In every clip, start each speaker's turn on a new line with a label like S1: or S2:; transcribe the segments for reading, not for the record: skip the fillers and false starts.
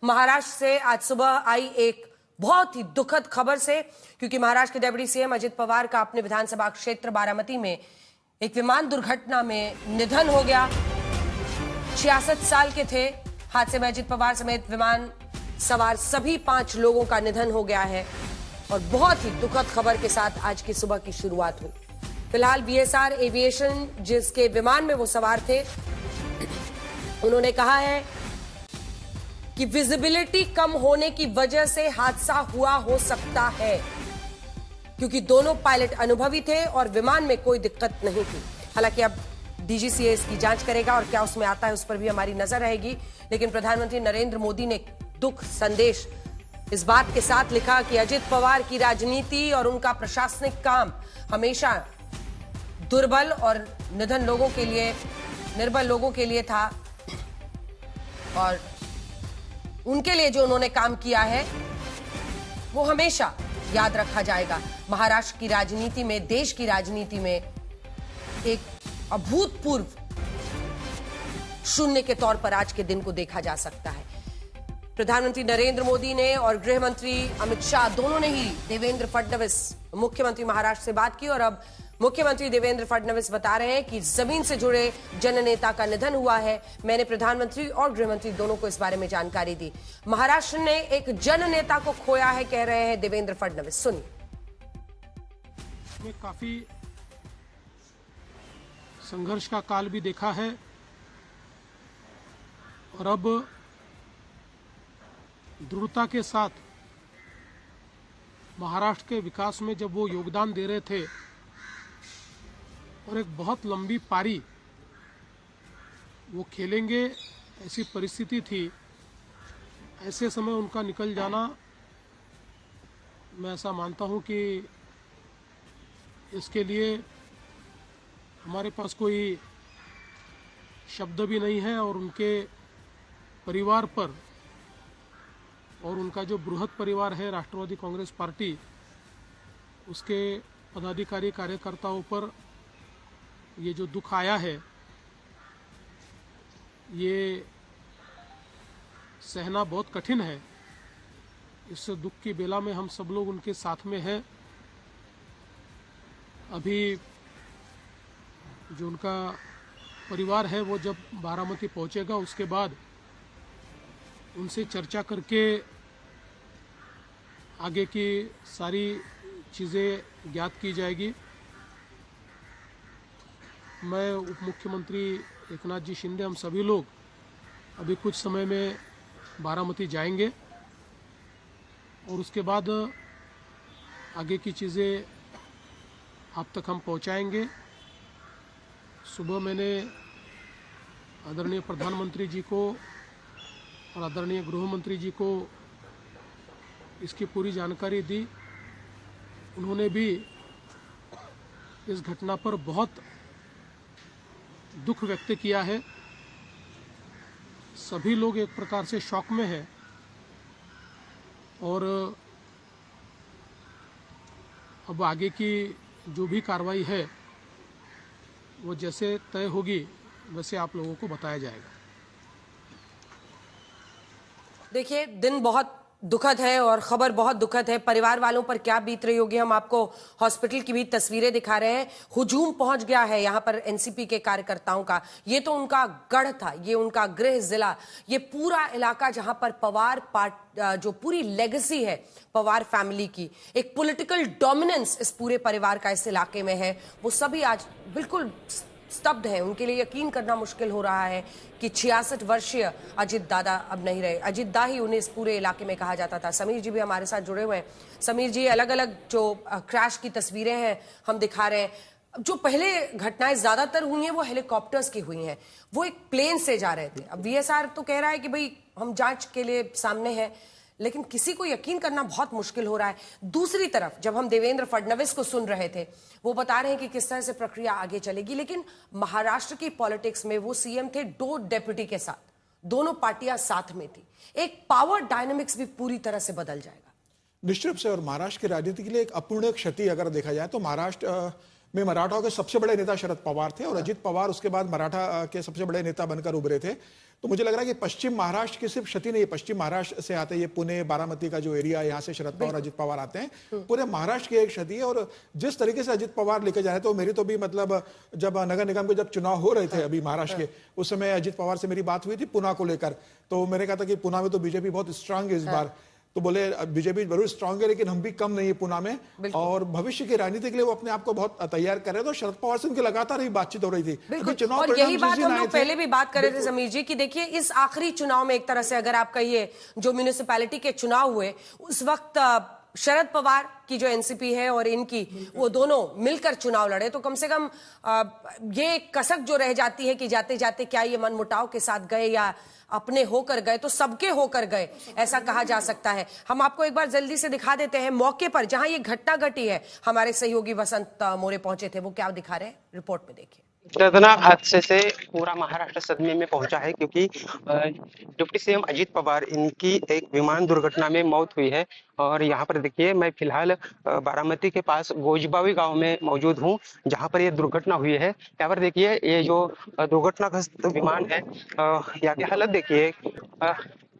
S1: महाराष्ट्र से आज सुबह आई एक बहुत ही दुखद खबर से, क्योंकि महाराष्ट्र के डिप्टी सीएम अजित पवार का अपने विधानसभा क्षेत्र बारामती में एक विमान दुर्घटना में निधन हो गया। 66 साल के थे। हादसे में अजित पवार समेत विमान सवार सभी 5 लोगों का निधन हो गया है और बहुत ही दुखद खबर के साथ आज की सुबह की शुरुआत हुई। फिलहाल बीएसआर एविएशन, जिसके विमान में वो सवार थे, उन्होंने कहा है कि विजिबिलिटी कम होने की वजह से हादसा हुआ हो सकता है, क्योंकि दोनों पायलट अनुभवी थे और विमान में कोई दिक्कत नहीं थी। हालांकि अब डीजीसीए इसकी जांच करेगा और क्या उसमें आता है उस पर भी हमारी नजर रहेगी। लेकिन प्रधानमंत्री नरेंद्र मोदी ने दुख संदेश इस बात के साथ लिखा कि अजित पवार की राजनीति और उनका प्रशासनिक काम हमेशा दुर्बल और निर्बल लोगों के लिए था और उनके लिए जो उन्होंने काम किया है वो हमेशा याद रखा जाएगा। महाराष्ट्र की राजनीति में, देश की राजनीति में एक अभूतपूर्व शून्य के तौर पर आज के दिन को देखा जा सकता है। प्रधानमंत्री नरेंद्र मोदी ने और गृह मंत्री अमित शाह दोनों ने ही देवेंद्र फडणवीस, मुख्यमंत्री महाराष्ट्र से बात की और अब मुख्यमंत्री देवेंद्र फडणवीस बता रहे हैं कि जमीन से जुड़े जननेता का निधन हुआ है। मैंने प्रधानमंत्री और गृह मंत्री दोनों को इस बारे में जानकारी दी। महाराष्ट्र ने एक जननेता को खोया है, कह रहे हैं देवेंद्र फडणवीस। सुनिए।
S2: काफी संघर्ष का काल भी देखा है और अब दृढ़ता के साथ महाराष्ट्र के विकास में जब वो योगदान दे रहे थे और एक बहुत लंबी पारी वो खेलेंगे, ऐसी परिस्थिति थी। ऐसे समय उनका निकल जाना, मैं ऐसा मानता हूं कि इसके लिए हमारे पास कोई शब्द भी नहीं है और उनके परिवार पर और उनका जो बृहद परिवार है राष्ट्रवादी कांग्रेस पार्टी, उसके पदाधिकारी कार्यकर्ताओं पर ये जो दुख आया है, ये सहना बहुत कठिन है। इस दुख की बेला में हम सब लोग उनके साथ में हैं। अभी जो उनका परिवार है वो जब बारामती पहुंचेगा, उसके बाद उनसे चर्चा करके आगे की सारी चीज़ें ज्ञात की जाएगी। मैं उप मुख्यमंत्री एकनाथ जी शिंदे, हम सभी लोग अभी कुछ समय में बारामती जाएंगे और उसके बाद आगे की चीज़ें आप तक हम पहुंचाएंगे। सुबह मैंने आदरणीय प्रधानमंत्री जी को और आदरणीय गृह मंत्री जी को इसकी पूरी जानकारी दी। उन्होंने भी इस घटना पर बहुत दुख व्यक्त किया है। सभी लोग एक प्रकार से शॉक में हैं और अब आगे की जो भी कार्रवाई है वो जैसे तय होगी वैसे आप लोगों को बताया जाएगा।
S1: देखिए, दिन बहुत दुखद है और खबर बहुत दुखद है। परिवार वालों पर क्या बीत रही होगी, हम आपको हॉस्पिटल की भी तस्वीरें दिखा रहे हैं। हुजूम पहुंच गया है यहां पर एनसीपी के कार्यकर्ताओं का। ये तो उनका गढ़ था, ये उनका गृह जिला, ये पूरा इलाका जहां पर पवार जो पूरी लेगेसी है पवार फैमिली की, एक पॉलिटिकल डोमिनेंस इस पूरे परिवार का इस इलाके में है, वो सभी आज बिल्कुल स्तब्ध है। उनके लिए यकीन करना मुश्किल हो रहा है कि 66 वर्षीय अजित दादा अब नहीं रहे। अजित दा ही उन्हें इस पूरे इलाके में कहा जाता था। समीर जी भी हमारे साथ जुड़े हुए हैं। समीर जी, अलग अलग जो क्रैश की तस्वीरें हैं हम दिखा रहे हैं। जो पहले घटनाएं ज्यादातर हुई हैं वो हेलीकॉप्टर्स की हुई हैं, वो एक प्लेन से जा रहे थे। अब बीएसआर तो कह रहा है कि भाई हम जांच के लिए सामने हैं, लेकिन किसी को यकीन करना बहुत मुश्किल हो रहा है। दूसरी तरफ जब हम देवेंद्र फडणवीस को सुन रहे थे, वो बता रहे हैं कि किस तरह से प्रक्रिया आगे चलेगी, लेकिन महाराष्ट्र की पॉलिटिक्स में वो सीएम थे 2 डेप्यूटी के साथ, दोनों पार्टियां साथ में थी। एक पावर डायनामिक्स भी पूरी तरह से बदल जाएगा
S3: निश्चित रूप से। और महाराष्ट्र की राजनीति के लिए एक अपूर्णीय क्षति अगर देखा जाए तो महाराष्ट्र में मराठाओं के सबसे बड़े नेता शरद पवार थे और अजित पवार उसके बाद मराठा के सबसे बड़े नेता बनकर उभरे थे। तो मुझे लग रहा है कि पश्चिम महाराष्ट्र की सिर्फ क्षति नहीं है, पश्चिम महाराष्ट्र से आते ये पुणे बारामती का जो एरिया है, यहाँ से शरद पवार अजित पवार आते हैं, पूरे महाराष्ट्र की एक क्षति है। और जिस तरीके से अजित पवार लेके जा रहे थे, तो मेरी तो भी मतलब जब नगर निगम के जब चुनाव हो रहे थे अभी महाराष्ट्र के, उस समय अजित पवार से मेरी बात हुई थी पुणे को लेकर, तो मैंने कहा था कि पुणे में तो बीजेपी बहुत स्ट्रांग है इस बार, तो बोले बीजेपी जरूर स्ट्रांग है लेकिन हम भी कम नहीं है पुणे में, और भविष्य की राजनीति के लिए वो अपने आप को बहुत तैयार कर रहे थे। तो शरद पवार से उनकी लगातार ही बातचीत हो रही थी।
S1: बिल्कुल, और यही बात हम लोग पहले भी बात कर रहे थे समीर जी कि देखिए इस आखिरी चुनाव में एक तरह से अगर आप कहिए जो म्यूनिसिपैलिटी के चुनाव हुए उस वक्त शरद पवार की जो एनसीपी है और इनकी वो दोनों मिलकर चुनाव लड़े, तो कम से कम ये कसक जो रह जाती है कि जाते जाते क्या ये मनमुटाव के साथ गए या अपने होकर गए, तो सबके होकर गए ऐसा कहा जा सकता है। हम आपको एक बार जल्दी से दिखा देते हैं मौके पर जहां ये घटना घटी है। हमारे सहयोगी वसंत मोरे पहुंचे थे, वो क्या दिखा रहे हैं रिपोर्ट में देखिए।
S4: दर्दनाक हादसे से पूरा महाराष्ट्र सदमे में पहुंचा है क्योंकि डिप्टी सीएम अजित पवार इनकी एक विमान दुर्घटना में मौत हुई है। और यहाँ पर देखिए मैं फिलहाल बारामती के पास गोजबावी गांव में मौजूद हूँ जहाँ पर ये दुर्घटना हुई है। यहाँ पर देखिए ये जो दुर्घटनाग्रस्त विमान है, यहाँ की हालत देखिए।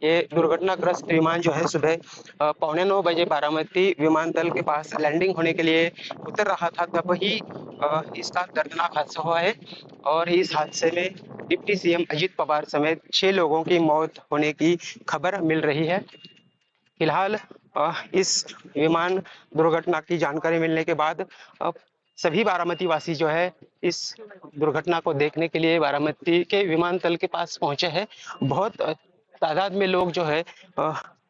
S4: ये दुर्घटनाग्रस्त विमान जो है सुबह 8:45 बजे बारामती विमानतल के पास लैंडिंग होने के लिए उतर रहा था, तब ही इसका दर्दनाक हादसा हुआ है। और इस हादसे में डिप्टी सीएम अजित पवार समेत 6 लोगों की मौत होने की खबर मिल रही है। फिलहाल इस विमान दुर्घटना की जानकारी मिलने के बाद सभी बारामती वासी जो है इस दुर्घटना को देखने के लिए बारामती के विमानतल के पास पहुंचे हैं। बहुत तादाद में लोग जो है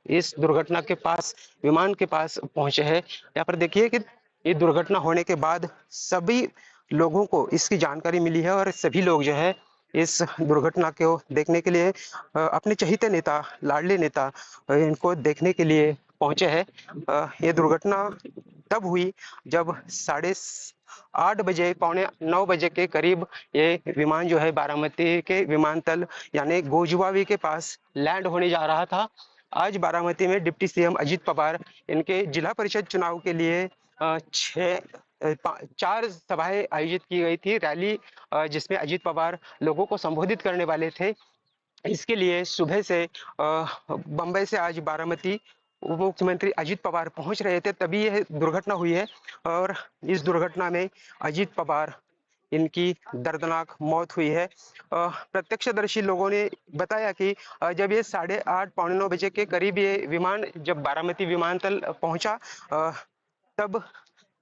S4: इस दुर्घटना के पास विमान के पास पहुंचे हैं। यहाँ पर देखिए कि ये दुर्घटना होने के बाद सभी लोगों को इसकी जानकारी मिली है और सभी लोग जो है इस दुर्घटना को देखने के लिए अपने चहेते नेता, लाडले नेता इनको देखने के लिए पहुंचे हैं। ये दुर्घटना तब हुई जब 8:30 बजे 8:45 बजे के करीब ये विमान जो है बारामती के विमानतल यानी गोजबावी के पास लैंड होने जा रहा था। आज बारामती में डिप्टी सीएम अजित पवार इनके जिला परिषद चुनाव के लिए 4 सभाएं आयोजित की गई थी, रैली जिसमें अजित पवार लोगों को संबोधित करने वाले थे। इसके लिए सुबह से बंबई से आज बारामती उप मुख्यमंत्री अजित पवार पहुंच रहे थे, तभी यह दुर्घटना हुई है। और इस दुर्घटना में अजित पवार इनकी दर्दनाक मौत हुई है। प्रत्यक्षदर्शी लोगों ने बताया कि जब ये 8:30 8:45 बजे के करीब ये विमान जब बारामती विमानतल पहुंचा, तब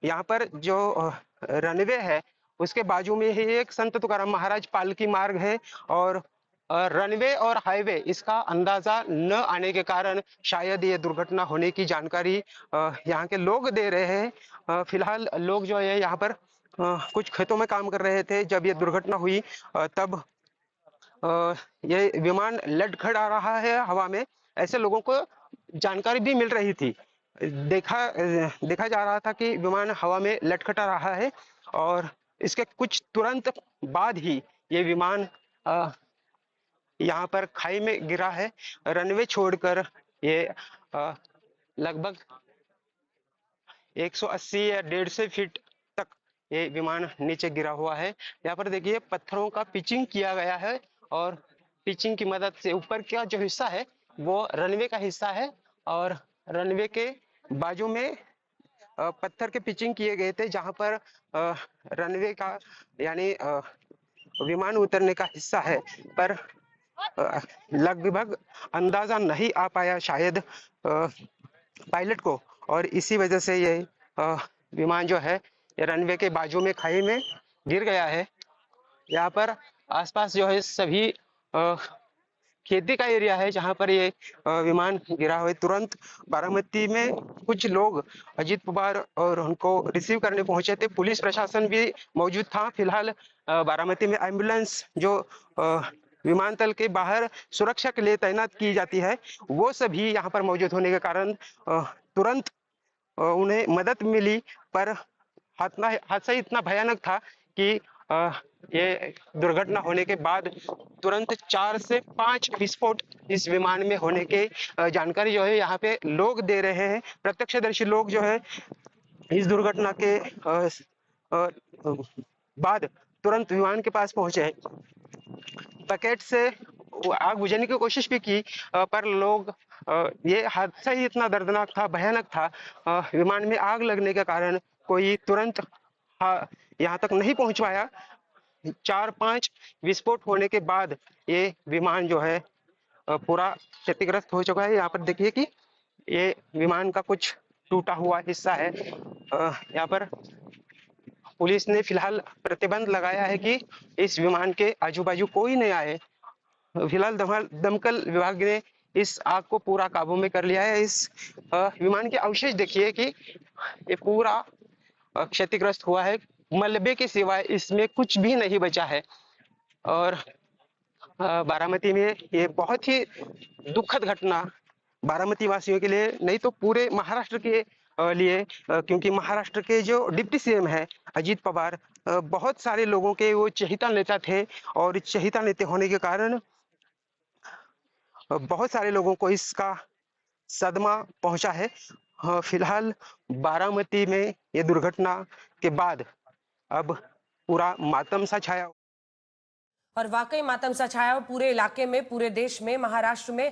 S4: यहाँ पर जो रनवे है उसके बाजू में ही एक संत तुकाराम महाराज पालकी मार्ग है, और रनवे और हाईवे इसका अंदाजा न आने के कारण शायद ये दुर्घटना होने की जानकारी यहाँ के लोग दे रहे हैं। फिलहाल लोग जो है यहाँ पर कुछ खेतों में काम कर रहे थे। जब ये दुर्घटना हुई तब ये विमान लटखड़ा रहा है हवा में, ऐसे लोगों को जानकारी भी मिल रही थी। देखा जा रहा था कि विमान हवा में लटखटा रहा है और इसके कुछ तुरंत बाद ही ये विमान यहाँ पर खाई में गिरा है। रनवे छोड़कर ये लगभग 180 या 150 फीट तक ये विमान नीचे गिरा हुआ है। यहाँ पर देखिए पत्थरों का पिचिंग किया गया है और पिचिंग की मदद से ऊपर का जो हिस्सा है वो रनवे का हिस्सा है, और रनवे के बाजू में पत्थर के पिचिंग किए गए थे जहां पर रनवे का यानी विमान उतरने का हिस्सा है, पर लगभग अंदाजा नहीं आ पाया शायद पायलट को, और इसी वजह से ये विमान जो है ये रनवे के बाजू में खाई में गिर गया है। यहाँ पर आसपास जो है सभी खेती का एरिया है जहां पर ये विमान गिरा हुआ है। तुरंत बारामती में कुछ लोग अजित पवार और उनको रिसीव करने पहुंचे थे, पुलिस प्रशासन भी मौजूद था। फिलहाल बारामती में एम्बुलेंस जो विमानतल के बाहर सुरक्षा के लिए तैनात की जाती है वो सभी यहाँ पर मौजूद होने के कारण तुरंत उन्हें मदद मिली, पर हादसा इतना भयानक था कि ये दुर्घटना होने के बाद तुरंत 4 से 5 विस्फोट इस विमान में होने के जानकारी जो है यहाँ पे लोग दे रहे हैं। प्रत्यक्षदर्शी लोग जो है इस दुर्घटना के बाद तुरंत विमान के पास पहुंचे, पैकेट से आग बुझाने की कोशिश भी की, पर लोग ये हादसा ही इतना दर्दनाक था, भयानक था। विमान में आग लगने के कारण कोई तुरंत यहाँ तक नहीं पहुंच पाया। 4-5 विस्फोट होने के बाद ये विमान जो है पूरा क्षतिग्रस्त हो चुका है। यहाँ पर देखिए कि ये विमान का कुछ टूटा हुआ हिस्सा है। यहाँ पर पुलिस ने फिलहाल प्रतिबंध लगाया है कि इस विमान के आजू बाजू कोई नहीं आए। फिलहाल दमकल विभाग ने इस आग को पूरा काबू में कर लिया है। इस विमान के अवशेष देखिए कि ये पूरा क्षतिग्रस्त हुआ है, मलबे के सिवाय इसमें कुछ भी नहीं बचा है। और बारामती में ये बहुत ही दुखद घटना बारामती वासियों के लिए नहीं तो पूरे महाराष्ट्र के लिए, क्योंकि महाराष्ट्र के जो डिप्टी सीएम है अजीत पवार, बहुत सारे लोगों के वो चहेता नेता थे और चहेता नेता होने के कारण बहुत सारे लोगों को इसका सदमा पहुंचा है। फिलहाल बारामती में ये दुर्घटना के बाद अब पूरा मातम सा छाया।
S1: और वाकई मातम सा छाया पूरे इलाके में, पूरे देश में, महाराष्ट्र में